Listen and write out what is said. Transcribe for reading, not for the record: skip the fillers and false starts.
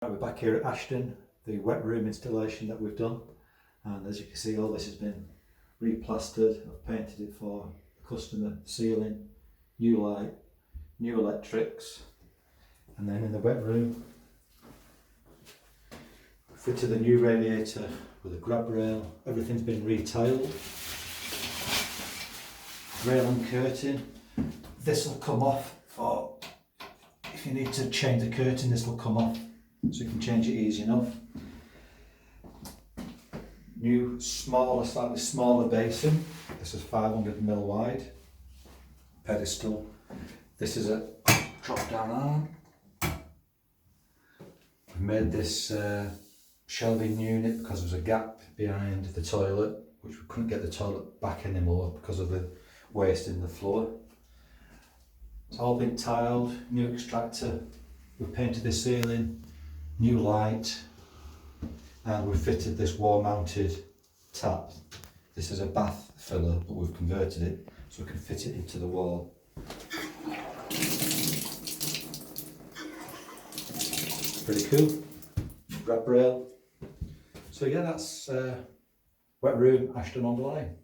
Right, we're back here at Ashton, the wet room installation that we've done, and as you can see all this has been replastered. I've painted it for the customer, ceiling, new light, new electrics, and then in the wet room fitted a new radiator with a grab rail. Everything's been retiled, rail and curtain. This will come off for if you need to change the curtain. This will come off so you can change it easy enough. New smaller, slightly smaller basin. This is 500mm wide. Pedestal. This is a drop down arm. We've made this shelving unit because there was a gap behind the toilet, which we couldn't get the toilet back anymore because of the waste in the floor. It's all been tiled, new extractor. We've painted the ceiling, new light, and we've fitted this wall mounted tap. This is a bath filler, but we've converted it so we can fit it into the wall. Pretty cool. Grab rail. So yeah, that's wet room Ashton-under-Lyne.